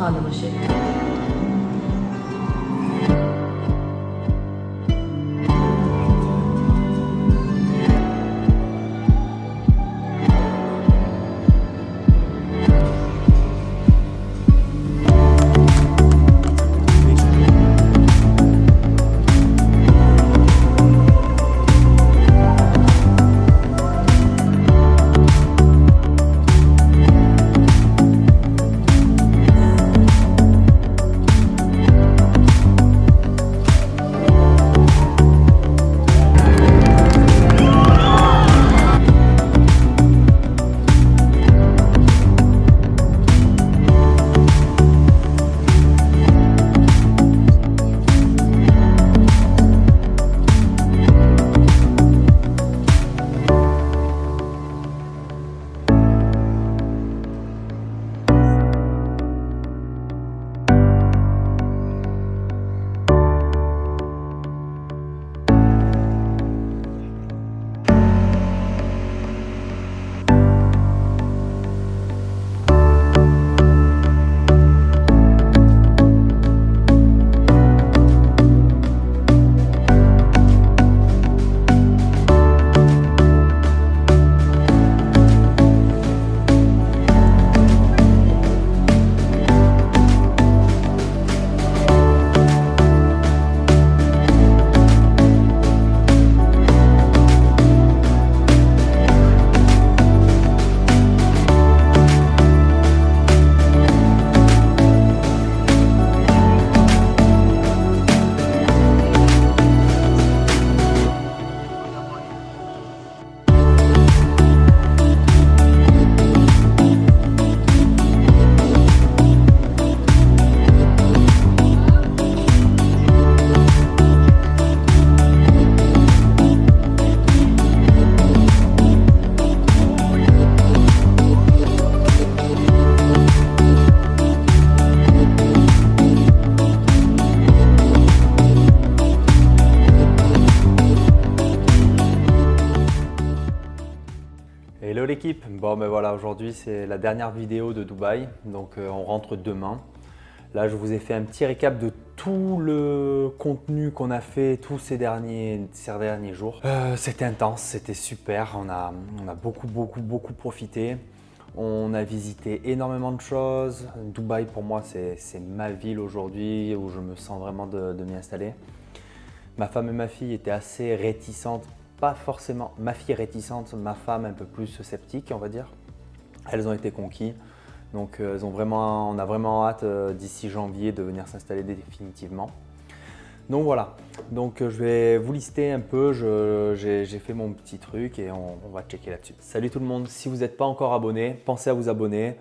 tanımışıq. Hello l'équipe, bon ben voilà, aujourd'hui c'est la dernière vidéo de Dubaï, donc on rentre demain. Là je vous ai fait un petit récap de tout le contenu qu'on a fait tous ces derniers jours. C'était intense, c'était super, on a beaucoup profité. On a visité énormément de choses. Dubaï pour moi c'est ma ville aujourd'hui où je me sens vraiment de m'y installer. Ma femme et ma fille étaient assez réticentes. Pas forcément, ma fille réticente, ma femme un peu plus sceptique on va dire. Elles ont été conquises, donc on a vraiment hâte d'ici janvier de venir s'installer définitivement. Donc voilà, donc je vais vous lister un peu, j'ai fait mon petit truc et on va checker là-dessus. Salut tout le monde, si vous n'êtes pas encore abonné, pensez à vous abonner,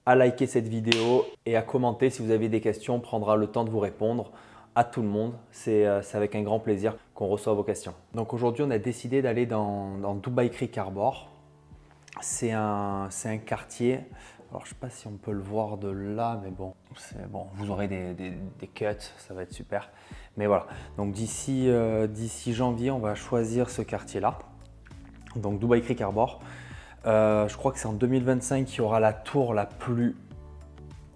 à liker cette vidéo et à commenter si vous avez des questions, on prendra le temps de vous répondre. À tout le monde, c'est avec un grand plaisir qu'on reçoit vos questions. Donc aujourd'hui, on a décidé d'aller dans Dubai Creek Harbor. C'est un quartier, alors je ne sais pas si on peut le voir de là, mais bon, vous aurez des cuts, ça va être super. Mais voilà, donc d'ici janvier, on va choisir ce quartier-là. Donc Dubai Creek Harbor. Je crois que c'est en 2025 qu'il y aura la tour la plus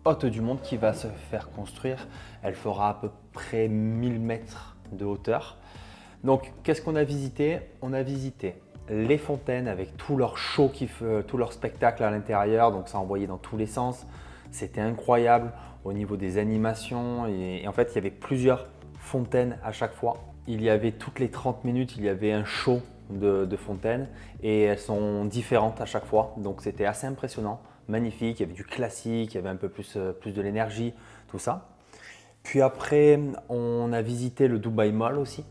haute du monde qui va se faire construire. Elle fera à peu près 1000 mètres de hauteur. Donc, qu'est-ce qu'on a visité? On a visité les fontaines avec tout leur show, tout leur spectacle à l'intérieur. Donc, ça envoyait dans tous les sens. C'était incroyable au niveau des animations. Et en fait, il y avait plusieurs fontaines à chaque fois. Il y avait toutes les 30 minutes, il y avait un show de fontaines et elles sont différentes à chaque fois. Donc, c'était assez impressionnant. Magnifique, il y avait du classique, il y avait un peu plus de l'énergie, tout ça. Puis après, on a visité le Dubai Mall aussi.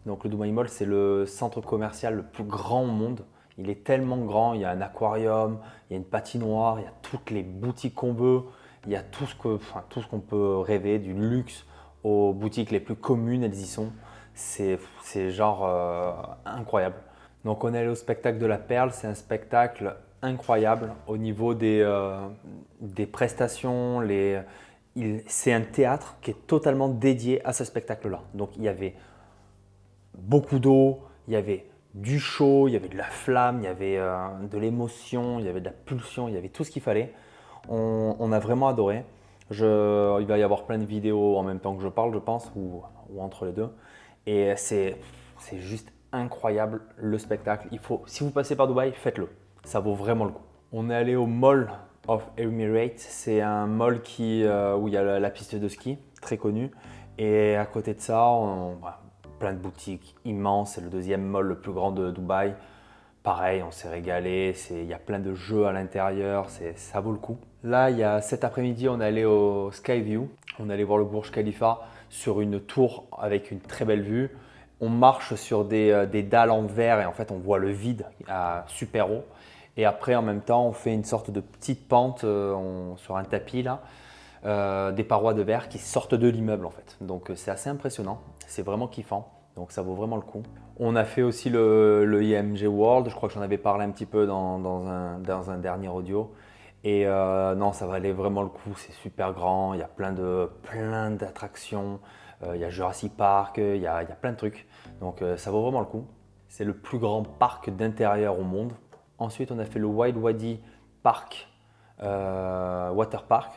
Donc le Dubai Mall, c'est le centre commercial le plus grand au monde. Il est tellement grand, il y a un aquarium, il y a une patinoire, il y a toutes les boutiques qu'on veut, il y a tout ce qu'on peut rêver, du luxe aux boutiques les plus communes, elles y sont. C'est genre incroyable. Donc on est allé au spectacle de la Perle, c'est un spectacle incroyable au niveau des prestations. C'est un théâtre qui est totalement dédié à ce spectacle-là. Donc il y avait beaucoup d'eau, il y avait du chaud, il y avait de la flamme, il y avait de l'émotion, il y avait de la pulsion, il y avait tout ce qu'il fallait. On a vraiment adoré. Il va y avoir plein de vidéos en même temps que je parle, je pense, ou entre les deux. Et c'est juste incroyable le spectacle. Si vous passez par Dubaï, faites-le. Ça vaut vraiment le coup. On est allé au Mall of Emirates. C'est un mall où il y a la piste de ski, très connue. Et à côté de ça, plein de boutiques immenses. C'est le deuxième mall le plus grand de Dubaï. Pareil, on s'est régalé. Il y a plein de jeux à l'intérieur. Ça vaut le coup. Là, cet après-midi, on est allé au Skyview. On est allé voir le Burj Khalifa sur une tour avec une très belle vue. On marche sur des dalles en verre et en fait, on voit le vide super haut. Et après, en même temps, on fait une sorte de petite pente sur un tapis là, des parois de verre qui sortent de l'immeuble en fait. Donc c'est assez impressionnant, c'est vraiment kiffant, donc ça vaut vraiment le coup. On a fait aussi le IMG World, je crois que j'en avais parlé un petit peu dans un dernier audio. Et non, ça valait vraiment le coup, c'est super grand, il y a plein d'attractions, il y a Jurassic Park, il y a plein de trucs. Donc ça vaut vraiment le coup. C'est le plus grand parc d'intérieur au monde. Ensuite, on a fait le Wild Wadi Park, Water Park.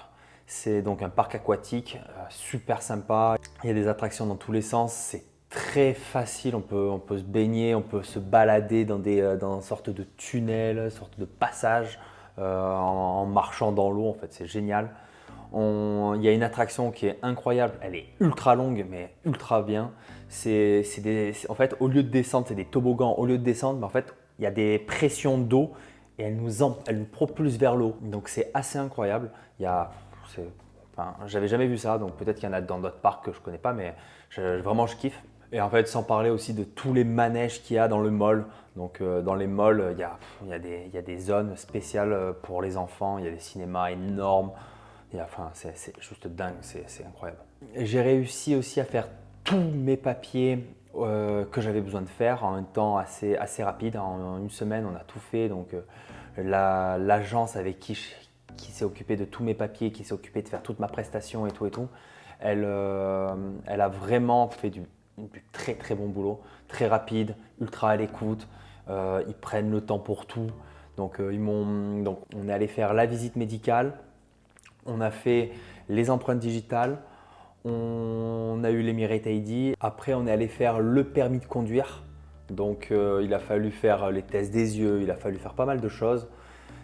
C'est donc un parc aquatique super sympa. Il y a des attractions dans tous les sens. C'est très facile. On peut se baigner, on peut se balader dans une sorte de tunnel, sorte de passage en marchant dans l'eau. En fait, c'est génial. Il y a une attraction qui est incroyable. Elle est ultra longue, mais ultra bien. En fait, au lieu de descendre, c'est des toboggans. Au lieu de descendre, mais en fait, il y a des pressions d'eau et elle nous propulse vers l'eau. Donc c'est assez incroyable. J'avais jamais vu ça, donc peut-être qu'il y en a dans d'autres parcs que je connais pas, mais vraiment je kiffe. Et en fait, sans parler aussi de tous les manèges qu'il y a dans le mall. Donc dans les malls, il y a des zones spéciales pour les enfants, il y a des cinémas énormes. C'est juste dingue, c'est incroyable. J'ai réussi aussi à faire tous mes papiers que j'avais besoin de faire en un temps assez rapide. En une semaine, on a tout fait. Donc l'agence avec qui s'est occupée de tous mes papiers, qui s'est occupée de faire toute ma prestation et tout, elle a vraiment fait du très très bon boulot, très rapide, ultra à l'écoute. Ils prennent le temps pour tout. Donc on est allé faire la visite médicale, on a fait les empreintes digitales, on a eu l'Emirate ID. Après, on est allé faire le permis de conduire. Donc, il a fallu faire les tests des yeux, il a fallu faire pas mal de choses.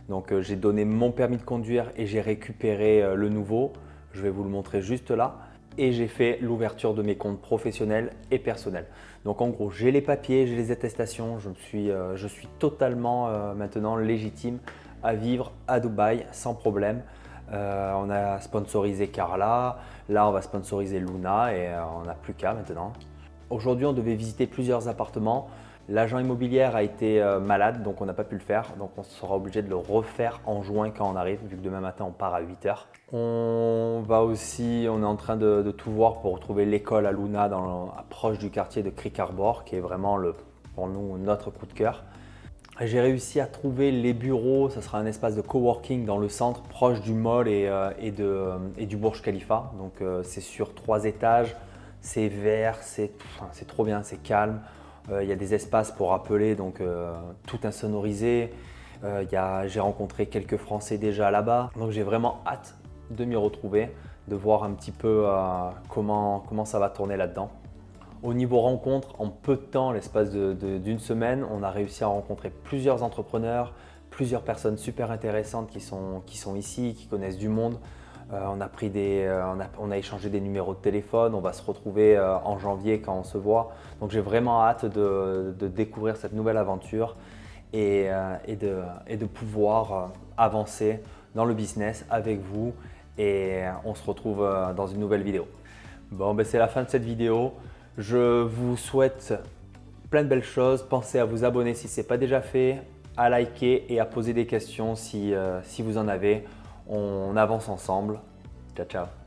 Donc, j'ai donné mon permis de conduire et j'ai récupéré le nouveau. Je vais vous le montrer juste là. Et j'ai fait l'ouverture de mes comptes professionnels et personnels. Donc, en gros, j'ai les papiers, j'ai les attestations. Je suis totalement maintenant légitime à vivre à Dubaï sans problème. On a sponsorisé Carla, là on va sponsoriser Luna et on n'a plus qu'à maintenant. Aujourd'hui on devait visiter plusieurs appartements. L'agent immobilier a été malade donc on n'a pas pu le faire. Donc on sera obligé de le refaire en juin quand on arrive vu que demain matin on part à 8h. On est en train de tout voir pour retrouver l'école à Luna proche du quartier de Creek Harbor qui est vraiment pour nous notre coup de cœur. J'ai réussi à trouver les bureaux, ça sera un espace de coworking dans le centre, proche du mall et du Burj Khalifa. Donc c'est sur 3 étages, c'est vert, c'est trop bien, c'est calme. Il y a des espaces pour appeler, donc tout insonorisé. J'ai rencontré quelques Français déjà là-bas, donc j'ai vraiment hâte de m'y retrouver, de voir un petit peu comment ça va tourner là-dedans. Au niveau rencontre, en peu de temps, l'espace d'une semaine, on a réussi à rencontrer plusieurs entrepreneurs, plusieurs personnes super intéressantes qui sont ici, qui connaissent du monde. On a échangé des numéros de téléphone, on va se retrouver en janvier quand on se voit. Donc j'ai vraiment hâte de découvrir cette nouvelle aventure et de pouvoir avancer dans le business avec vous. Et on se retrouve dans une nouvelle vidéo. Bon, c'est la fin de cette vidéo. Je vous souhaite plein de belles choses. Pensez à vous abonner si ce n'est pas déjà fait, à liker et à poser des questions si vous en avez. On avance ensemble. Ciao, ciao.